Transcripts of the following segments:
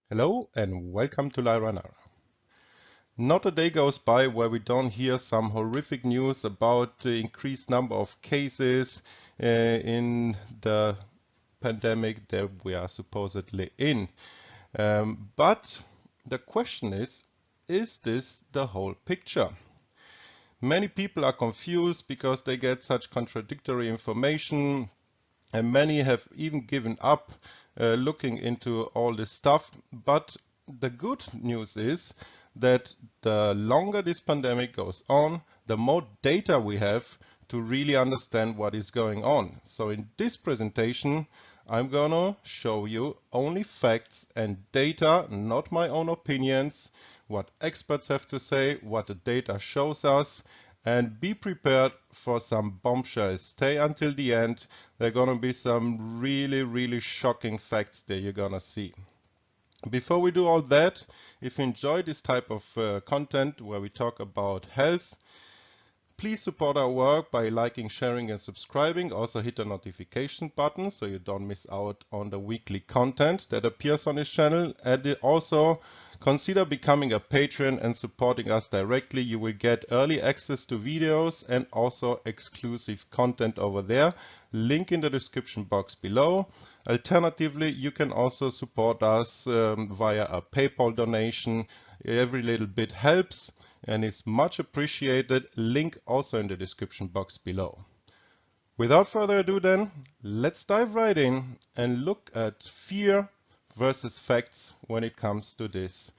Hello and welcome to Lyra Nara. Not a day goes by where we don't hear some horrific news about the increased number of cases in the pandemic that we are supposedly in. But the question is this the whole picture? Many people are confused because they get such contradictory information, and many have even given up looking into all this stuff. But the good news is that the longer this pandemic goes on, the more data we have to really understand what is going on. So in this presentation, I'm gonna show you only facts and data, not my own opinions, what experts have to say, what the data shows us, and be prepared for some bombshells. Stay until the end. There are gonna be some really shocking facts that you're gonna see. Before we do all that, if you enjoy this type of content where we talk about health, please support our work by liking, sharing and subscribing. Also hit the notification button so you don't miss out on the weekly content that appears on this channel. And also consider becoming a patron and supporting us directly. You will get early access to videos and also exclusive content over there. Link in the description box below. Alternatively, you can also support us via a PayPal donation. Every little bit helps and is much appreciated. Link also in the description box below. Without further ado then, let's dive right in and look at fear versus facts when it comes to this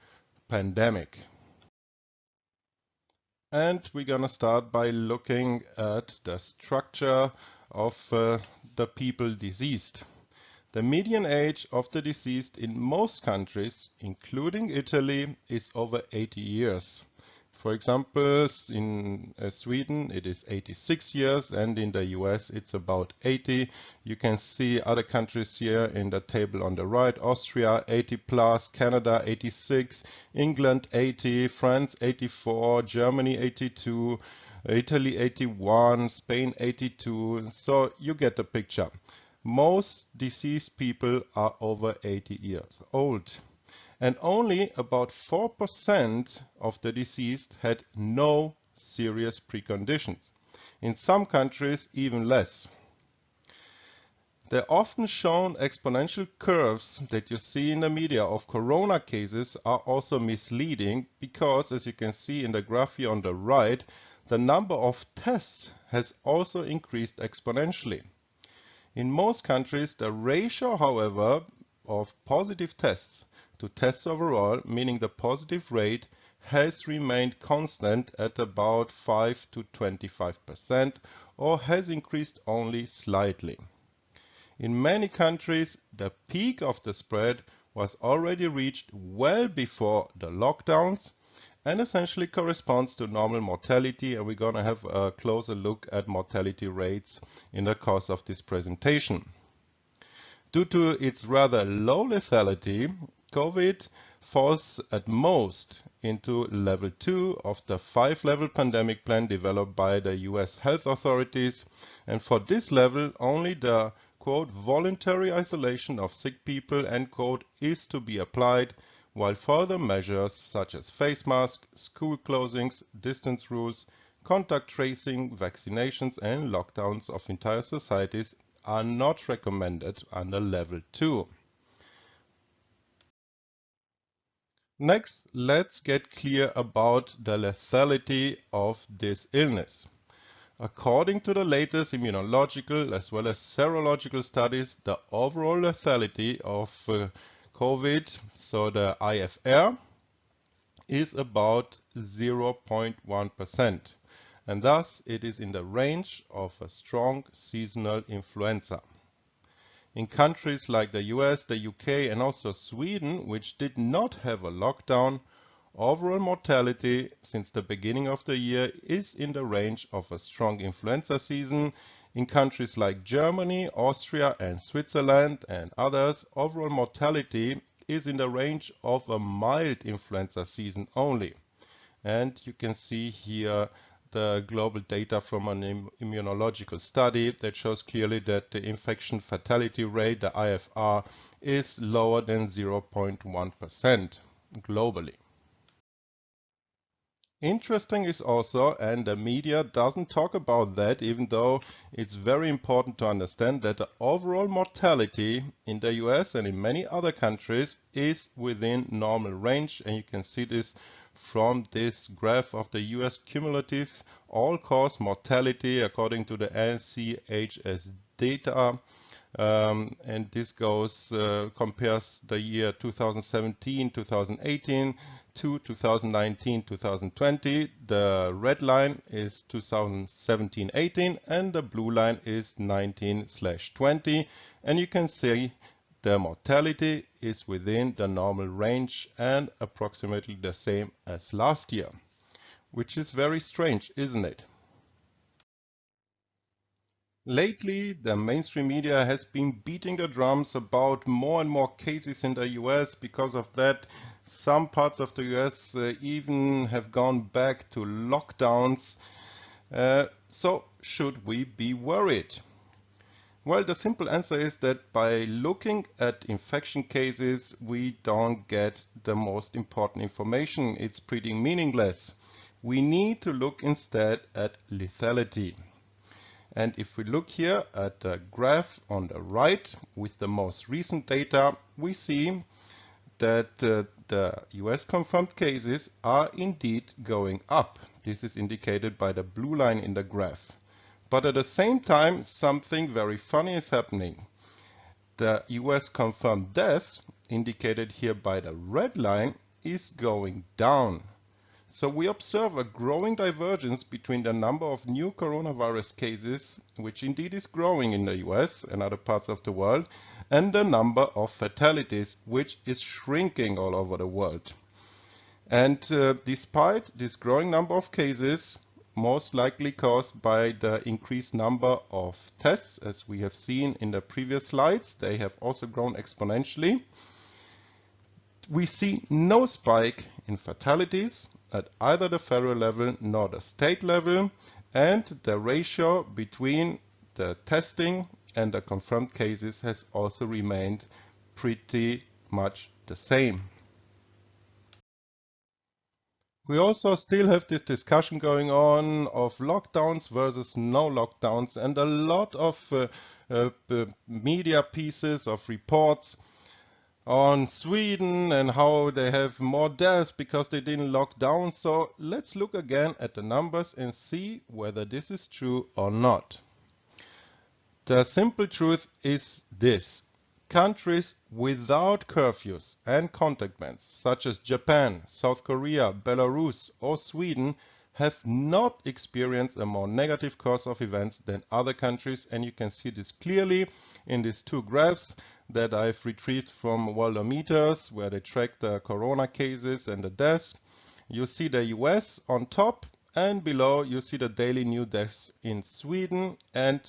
pandemic. And we're gonna start by looking at the structure of the people diseased. The median age of the deceased in most countries, including Italy, is over 80 years. For example, in Sweden it is 86 years and in the US it's about 80. You can see other countries here in the table on the right. Austria 80 plus, Canada 86, England 80, France 84, Germany 82, Italy 81, Spain 82. So you get the picture. Most deceased people are over 80 years old. And only about 4% of the deceased had no serious preconditions. In some countries, even less. The often shown exponential curves that you see in the media of corona cases are also misleading because, as you can see in the graph here on the right, the number of tests has also increased exponentially. In most countries, the ratio, however, of positive tests to tests overall, meaning the positive rate, has remained constant at about 5 to 25% or has increased only slightly. In many countries, the peak of the spread was already reached well before the lockdowns and essentially corresponds to normal mortality, and we're going to have a closer look at mortality rates in the course of this presentation. Due to its rather low lethality, COVID falls at most into level 2 of the 5-level pandemic plan developed by the US health authorities, and for this level only the quote voluntary isolation of sick people end quote is to be applied, while further measures such as face masks, school closings, distance rules, contact tracing, vaccinations and lockdowns of entire societies are not recommended under level 2. Next, let's get clear about the lethality of this illness. According to the latest immunological as well as serological studies, the overall lethality of COVID, so the IFR, is about 0.1%, and thus it is in the range of a strong seasonal influenza. In countries like the US, the UK and also Sweden, which did not have a lockdown, overall mortality since the beginning of the year is in the range of a strong influenza season. In countries like Germany, Austria and Switzerland and others, overall mortality is in the range of a mild influenza season only. And you can see here the global data from an immunological study that shows clearly that the infection fatality rate, the IFR, is lower than 0.1% globally. Interesting is also, and the media doesn't talk about that, even though it's very important to understand that the overall mortality in the US and in many other countries is within normal range, and you can see this from this graph of the US cumulative all-cause mortality according to the NCHS data. And this goes compares the year 2017, 2018 to 2019, 2020. The red line is 2017-18 and the blue line is 19/20. And you can see the mortality is within the normal range and approximately the same as last year, which is very strange, isn't it? Lately, the mainstream media has been beating the drums about more and more cases in the US. Because of that, some parts of the US even have gone back to lockdowns. So should we be worried? Well, the simple answer is that by looking at infection cases, we don't get the most important information. It's pretty meaningless. We need to look instead at lethality. And if we look here at the graph on the right with the most recent data, we see that the US confirmed cases are indeed going up. This is indicated by the blue line in the graph. But at the same time, something very funny is happening. The US confirmed deaths, indicated here by the red line, is going down. So we observe a growing divergence between the number of new coronavirus cases, which indeed is growing in the US and other parts of the world, and the number of fatalities, which is shrinking all over the world. And despite this growing number of cases, most likely caused by the increased number of tests, as we have seen in the previous slides, they have also grown exponentially. We see no spike in fatalities at either the federal level nor the state level, and the ratio between the testing and the confirmed cases has also remained pretty much the same. We also still have this discussion going on of lockdowns versus no lockdowns, and a lot of media pieces of reports on Sweden and how they have more deaths because they didn't lock down. So let's look again at the numbers and see whether this is true or not. The simple truth is this. Countries without curfews and contact bans, such as Japan, South Korea, Belarus or Sweden, have not experienced a more negative course of events than other countries, and you can see this clearly in these two graphs that I've retrieved from Worldometers, where they track the corona cases and the deaths. You see the US on top, and below you see the daily new deaths in Sweden, and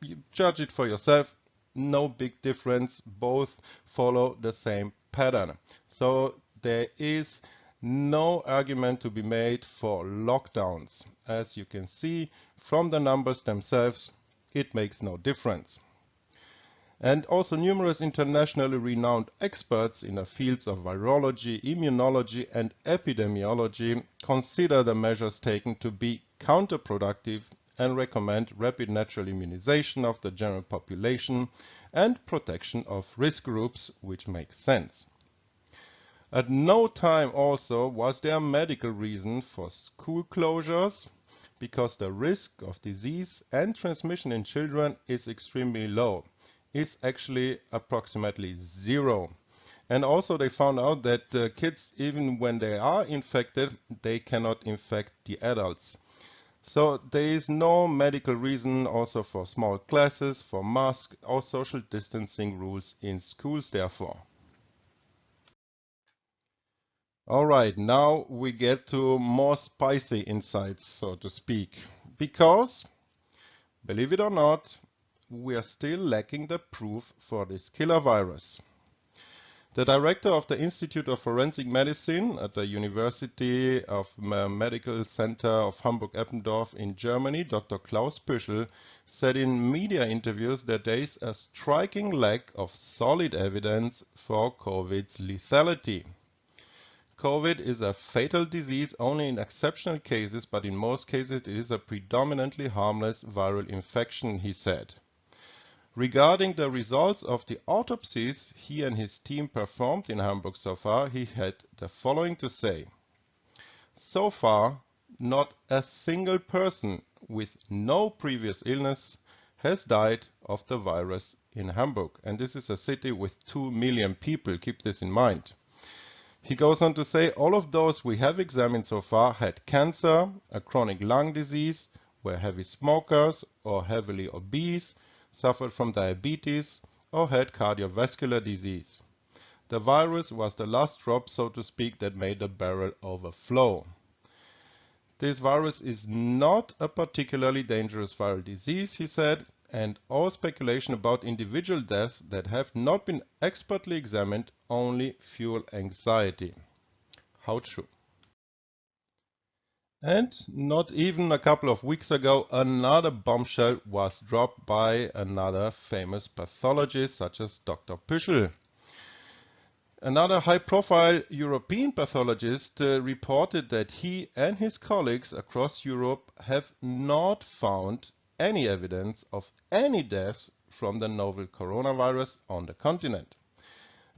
you judge it for yourself. No big difference, both follow the same pattern. So there is no argument to be made for lockdowns. As you can see from the numbers themselves, it makes no difference. And also numerous internationally renowned experts in the fields of virology, immunology and epidemiology consider the measures taken to be counterproductive and recommend rapid natural immunization of the general population and protection of risk groups, which makes sense. At no time also was there a medical reason for school closures, because the risk of disease and transmission in children is extremely low. It's actually approximately zero. And also they found out that kids, even when they are infected, they cannot infect the adults. So there is no medical reason also for small classes, for masks or social distancing rules in schools therefore. Alright, now we get to more spicy insights, so to speak, because, believe it or not, we are still lacking the proof for this killer virus. The director of the Institute of Forensic Medicine at the University of Medical Center of Hamburg-Eppendorf in Germany, Dr. Klaus Püschel, said in media interviews that there is a striking lack of solid evidence for COVID's lethality. COVID is a fatal disease only in exceptional cases, but in most cases it is a predominantly harmless viral infection, he said. Regarding the results of the autopsies he and his team performed in Hamburg so far, he had the following to say. So far, not a single person with no previous illness has died of the virus in Hamburg. And this is a city with 2 million people. Keep this in mind. He goes on to say, all of those we have examined so far had cancer, a chronic lung disease, were heavy smokers or heavily obese, suffered from diabetes, or had cardiovascular disease. The virus was the last drop, so to speak, that made the barrel overflow. This virus is not a particularly dangerous viral disease, he said, and all speculation about individual deaths that have not been expertly examined only fuel anxiety. How true. And not even a couple of weeks ago, another bombshell was dropped by another famous pathologist, such as Dr. Püschel. Another high-profile European pathologist reported that he and his colleagues across Europe have not found any evidence of any deaths from the novel coronavirus on the continent.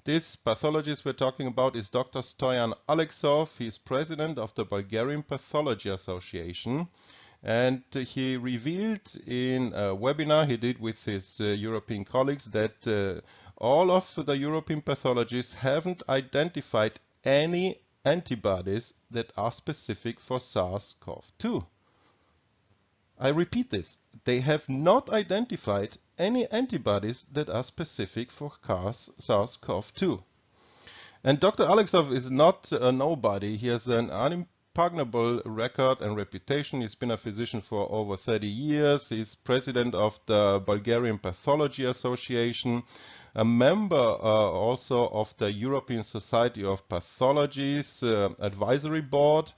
This pathologist we're talking about is Dr. Stoyan Alexov. He's president of the Bulgarian Pathology Association, and he revealed in a webinar he did with his European colleagues that all of the European pathologists haven't identified any antibodies that are specific for SARS-CoV-2. I repeat this, they have not identified any antibodies that are specific for SARS-CoV-2. And Dr. Alexov is not a nobody. He has an unimpugnable record and reputation. He's been a physician for over 30 years. He's president of the Bulgarian Pathology Association, a member also of the European Society of Pathologists Advisory Board,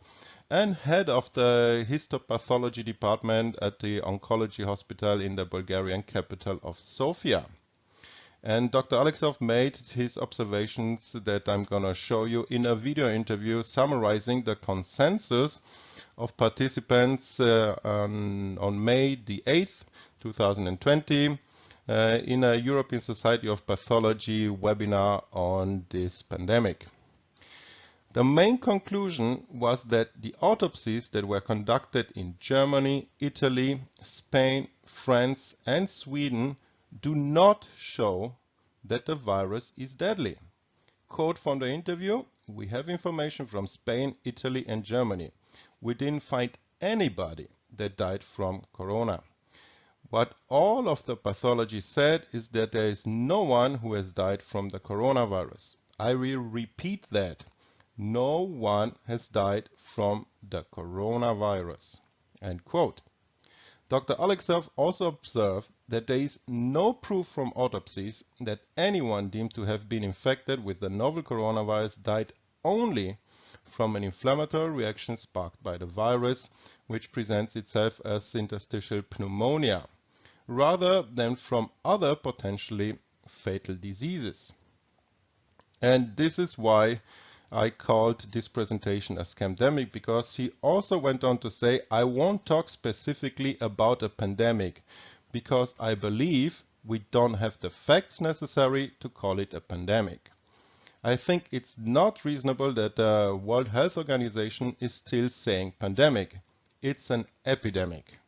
and head of the histopathology department at the oncology hospital in the Bulgarian capital of Sofia. And Dr. Alexov made his observations that I'm going to show you in a video interview summarizing the consensus of participants on May the 8th, 2020, in a European Society of Pathology webinar on this pandemic. The main conclusion was that the autopsies that were conducted in Germany, Italy, Spain, France, and Sweden do not show that the virus is deadly. Quote from the interview, we have information from Spain, Italy, and Germany. We didn't find anybody that died from corona. What all of the pathology said is that there is no one who has died from the coronavirus. I will repeat that. No one has died from the coronavirus. End quote. Dr. Alexov also observed that there is no proof from autopsies that anyone deemed to have been infected with the novel coronavirus died only from an inflammatory reaction sparked by the virus, which presents itself as interstitial pneumonia, rather than from other potentially fatal diseases. And this is why I called this presentation a scamdemic, because he also went on to say, I won't talk specifically about a pandemic, because I believe we don't have the facts necessary to call it a pandemic. I think it's not reasonable that the World Health Organization is still saying pandemic. It's an epidemic.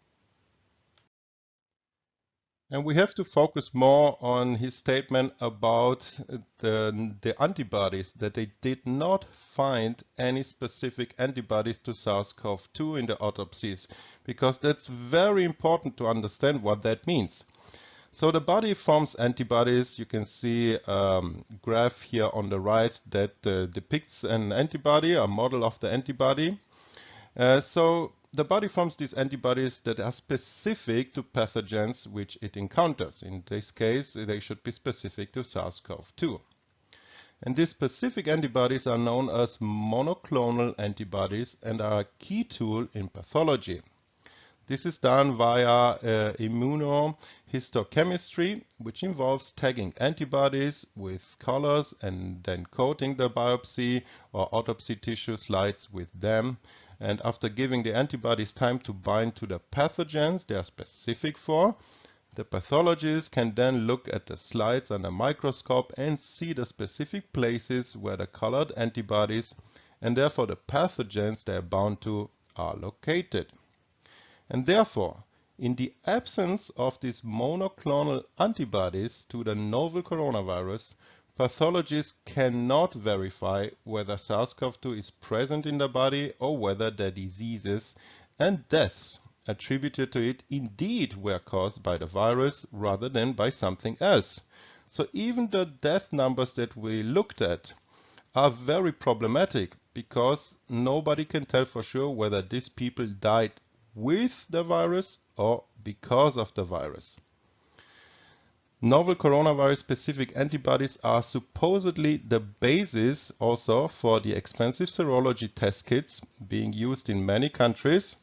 And we have to focus more on his statement about the antibodies, that they did not find any specific antibodies to SARS-CoV-2 in the autopsies, because that's very important to understand what that means. So the body forms antibodies. You can see a graph here on the right that depicts an antibody, a model of the antibody. So the body forms these antibodies that are specific to pathogens which it encounters. In this case, they should be specific to SARS-CoV-2. And these specific antibodies are known as monoclonal antibodies and are a key tool in pathology. This is done via immunohistochemistry, which involves tagging antibodies with colors and then coating the biopsy or autopsy tissue slides with them. And after giving the antibodies time to bind to the pathogens they are specific for, the pathologist can then look at the slides under a microscope and see the specific places where the colored antibodies and therefore the pathogens they are bound to are located. And therefore, in the absence of these monoclonal antibodies to the novel coronavirus, pathologists cannot verify whether SARS-CoV-2 is present in the body or whether the diseases and deaths attributed to it indeed were caused by the virus rather than by something else. So even the death numbers that we looked at are very problematic because nobody can tell for sure whether these people died with the virus or because of the virus. Novel coronavirus-specific antibodies are supposedly the basis also for the expensive serology test kits being used in many countries,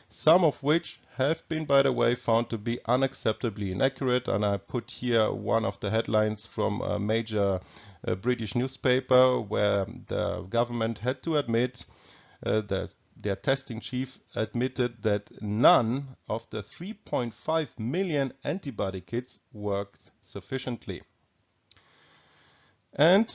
some of which have been, by the way, found to be unacceptably inaccurate. And I put here one of the headlines from a major British newspaper where the government had to admit that their testing chief admitted that none of the 3.5 million antibody kits worked sufficiently. And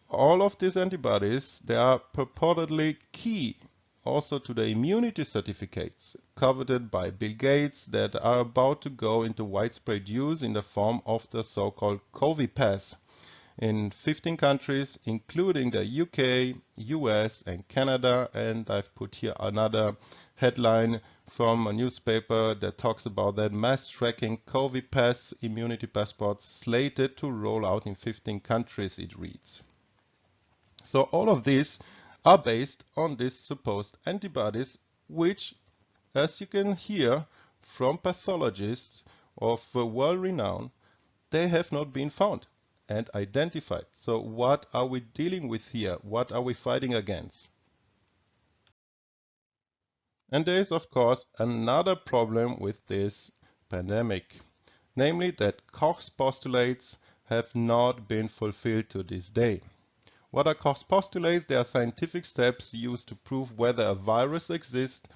all of these antibodies, they are purportedly key also to the immunity certificates coveted by Bill Gates that are about to go into widespread use in the form of the so-called COVID pass in 15 countries, including the UK, US, and Canada. And I've put here another headline from a newspaper that talks about that mass tracking COVID pass immunity passports slated to roll out in 15 countries, it reads. So all of these are based on these supposed antibodies, which, as you can hear from pathologists of world renown, they have not been found and identified. So what are we dealing with here? What are we fighting against? And there is, of course, another problem with this pandemic, namely that Koch's postulates have not been fulfilled to this day. What are Koch's postulates? They are scientific steps used to prove whether a virus exists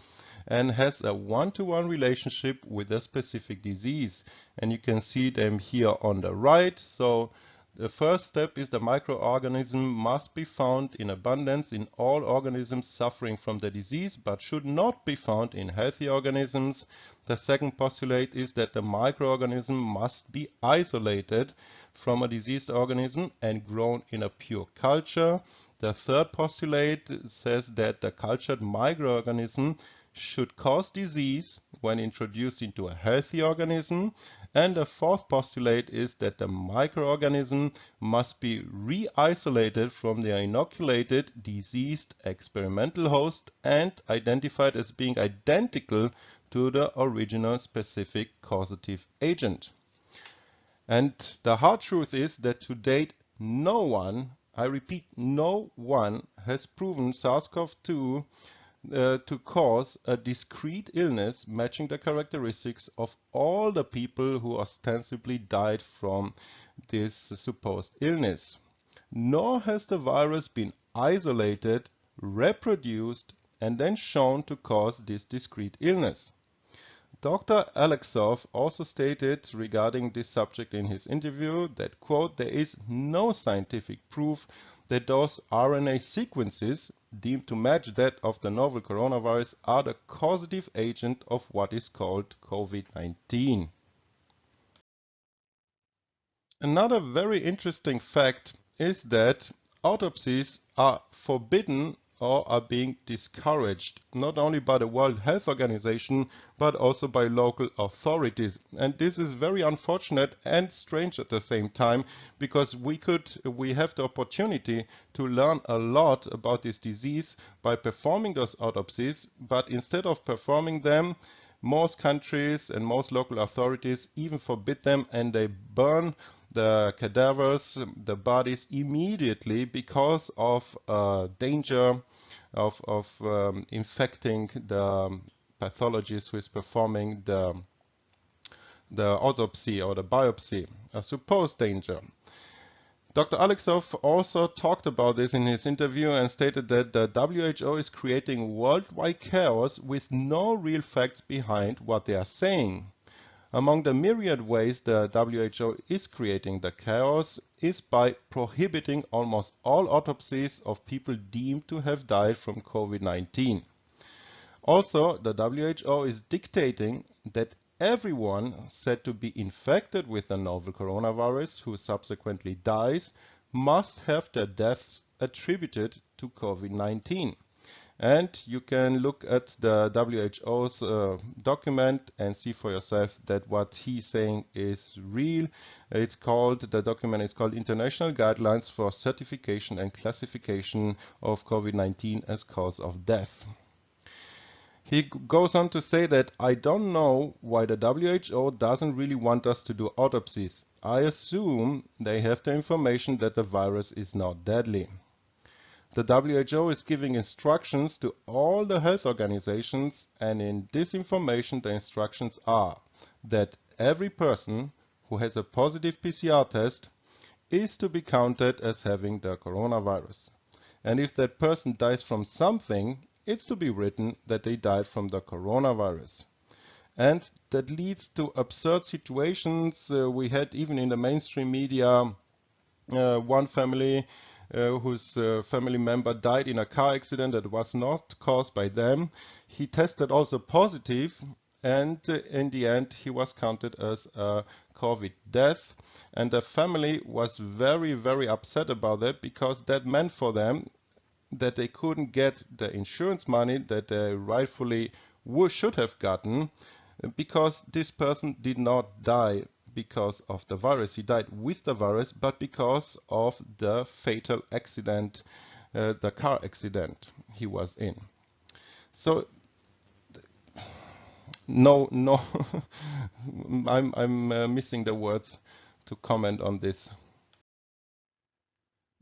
and has a one-to-one relationship with a specific disease. And you can see them here on the right. So the first step is the microorganism must be found in abundance in all organisms suffering from the disease, but should not be found in healthy organisms. The second postulate is that the microorganism must be isolated from a diseased organism and grown in a pure culture. The third postulate says that the cultured microorganism should cause disease when introduced into a healthy organism. And the fourth postulate is that the microorganism must be re-isolated from the inoculated diseased experimental host and identified as being identical to the original specific causative agent. And the hard truth is that to date, no one, I repeat, no one has proven SARS-CoV-2 to cause a discrete illness matching the characteristics of all the people who ostensibly died from this supposed illness. Nor has the virus been isolated, reproduced, and then shown to cause this discrete illness. Dr. Alexov also stated regarding this subject in his interview that, quote, there is no scientific proof that those RNA sequences deemed to match that of the novel coronavirus are the causative agent of what is called COVID-19. Another very interesting fact is that autopsies are forbidden or are being discouraged, not only by the World Health Organization, but also by local authorities. And this is very unfortunate and strange at the same time, because we have the opportunity to learn a lot about this disease by performing those autopsies, but instead of performing them, most countries and most local authorities even forbid them, and they burn the cadavers, the bodies immediately because of danger of infecting the pathologist who is performing the autopsy or the biopsy, a supposed danger. Dr. Alexov also talked about this in his interview and stated that the WHO is creating worldwide chaos with no real facts behind what they are saying. Among the myriad ways the WHO is creating the chaos is by prohibiting almost all autopsies of people deemed to have died from COVID-19. Also, the WHO is dictating that everyone said to be infected with the novel coronavirus who subsequently dies must have their deaths attributed to COVID-19. And you can look at the WHO's document and see for yourself that what he's saying is real. The document is called International Guidelines for Certification and Classification of COVID-19 as Cause of Death. He goes on to say that I don't know why the WHO doesn't really want us to do autopsies. I assume they have the information that the virus is not deadly. The WHO is giving instructions to all the health organizations, and in this information the instructions are that every person who has a positive PCR test is to be counted as having the coronavirus. And if that person dies from something, it's to be written that they died from the coronavirus. And that leads to absurd situations. We had even in the mainstream media one family whose family member died in a car accident that was not caused by them. He tested also positive, and in the end he was counted as a COVID death. And the family was very, very upset about that, because that meant for them that they couldn't get the insurance money that they rightfully should have gotten, because this person did not die because of the virus. He died with the virus, but because of the fatal accident, the car accident he was in. So no, I'm missing the words to comment on this.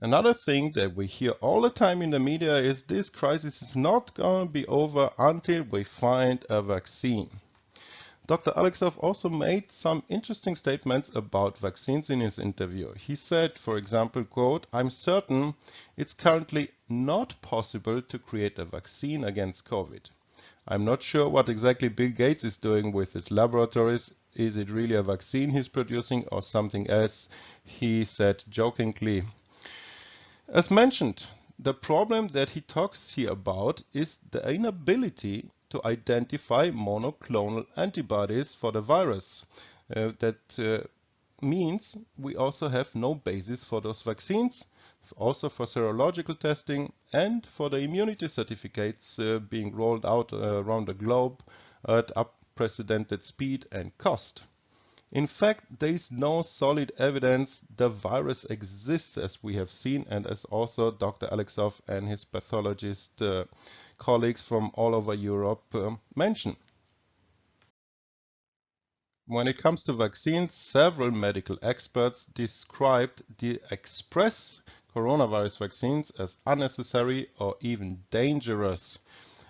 Another thing that we hear all the time in the media is this crisis is not going to be over until we find a vaccine. Dr. Alexov also made some interesting statements about vaccines in his interview. He said, for example, quote, "I'm certain it's currently not possible to create a vaccine against COVID. I'm not sure what exactly Bill Gates is doing with his laboratories. Is it really a vaccine he's producing or something else?" he said jokingly. As mentioned, the problem that he talks here about is the inability to identify monoclonal antibodies for the virus. That means we also have no basis for those vaccines, also for serological testing and for the immunity certificates being rolled out around the globe at unprecedented speed and cost. In fact, there is no solid evidence the virus exists, as we have seen, and as also Dr. Alexov and his pathologist colleagues from all over Europe mention. When it comes to vaccines, several medical experts described the express coronavirus vaccines as unnecessary or even dangerous.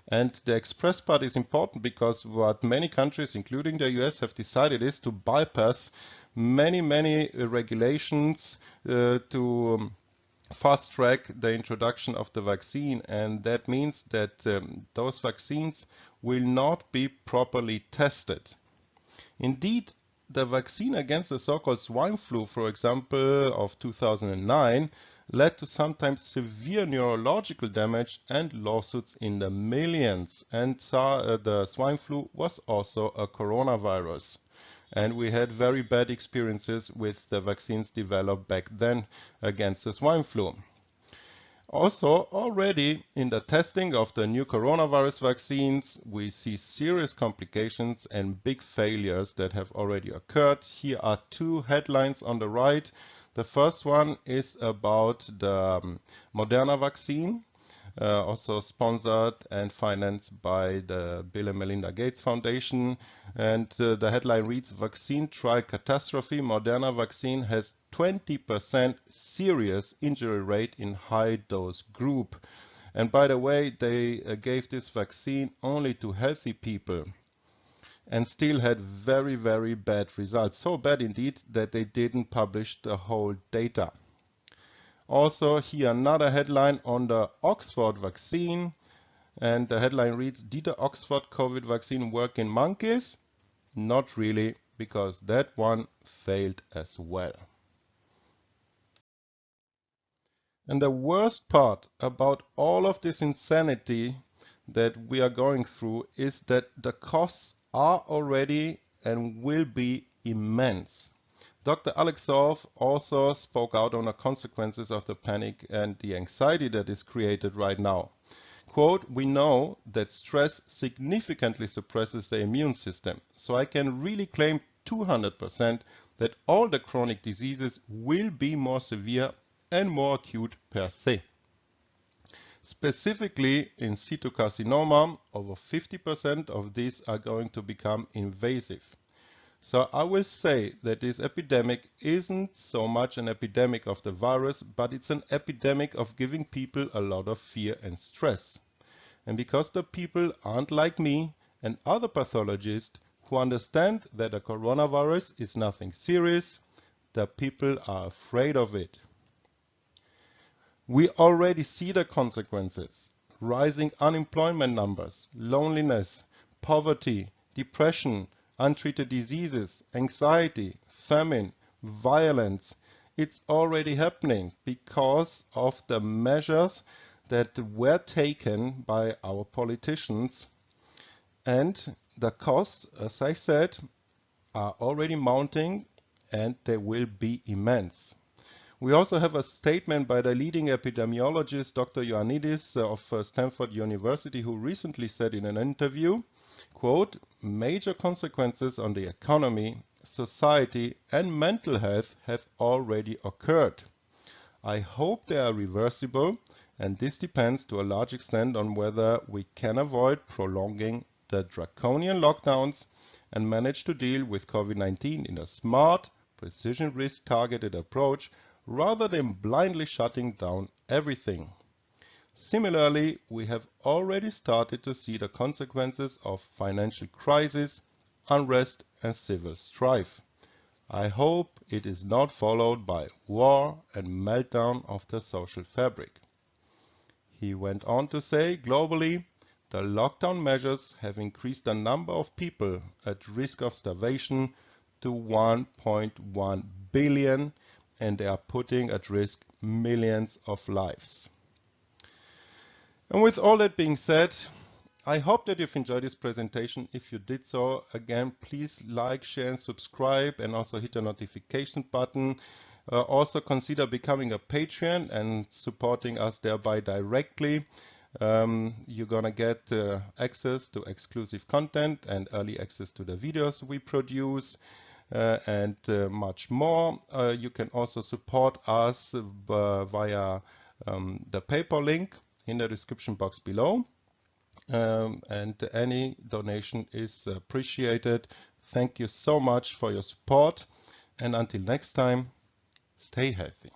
And the express part is important because what many countries, including the US, have decided is to bypass many regulations to fast track the introduction of the vaccine. And that means that those vaccines will not be properly tested. Indeed, the vaccine against the so-called swine flu, for example, of 2009, led to sometimes severe neurological damage and lawsuits in the millions. And the swine flu was also a coronavirus. And we had very bad experiences with the vaccines developed back then against the swine flu. Also, already in the testing of the new coronavirus vaccines, we see serious complications and big failures that have already occurred. Here are two headlines on the right. The first one is about the Moderna vaccine. also sponsored and financed by the Bill and Melinda Gates Foundation. And the headline reads, "Vaccine Trial Catastrophe. Moderna Vaccine has 20% serious injury rate in high-dose group." And by the way, they gave this vaccine only to healthy people and still had very, very bad results. So bad indeed that they didn't publish the whole data. Also here another headline on the Oxford vaccine, and the headline reads, "Did the Oxford COVID vaccine work in monkeys?" Not really, because that one failed as well. And the worst part about all of this insanity that we are going through is that the costs are already and will be immense. Dr. Alexov also spoke out on the consequences of the panic and the anxiety that is created right now. Quote, "We know that stress significantly suppresses the immune system, so I can really claim 200% that all the chronic diseases will be more severe and more acute per se. Specifically in situ carcinoma, over 50% of these are going to become invasive. So I will say that this epidemic isn't so much an epidemic of the virus, but it's an epidemic of giving people a lot of fear and stress. And because the people aren't like me and other pathologists who understand that the coronavirus is nothing serious, the people are afraid of it. We already see the consequences: rising unemployment numbers, loneliness, poverty, depression, untreated diseases, anxiety, famine, violence. It's already happening because of the measures that were taken by our politicians, and the costs, as I said, are already mounting and they will be immense. We also have a statement by the leading epidemiologist, Dr. Ioannidis of Stanford University, who recently said in an interview, quote, "Major consequences on the economy, society, and mental health have already occurred. I hope they are reversible, and this depends to a large extent on whether we can avoid prolonging the draconian lockdowns and manage to deal with COVID-19 in a smart, precision risk targeted approach rather than blindly shutting down everything." Similarly, we have already started to see the consequences of financial crisis, unrest, and civil strife. I hope it is not followed by war and meltdown of the social fabric. He went on to say, globally, the lockdown measures have increased the number of people at risk of starvation to 1.1 billion, and they are putting at risk millions of lives. And with all that being said, I hope that you've enjoyed this presentation. If you did so, again, please like, share, and subscribe, and also hit the notification button. Also consider becoming a Patreon and supporting us thereby directly. You're gonna get access to exclusive content and early access to the videos we produce. And much more. You can also support us via the PayPal link in the description box below. And any donation is appreciated. Thank you so much for your support. And until next time, stay healthy.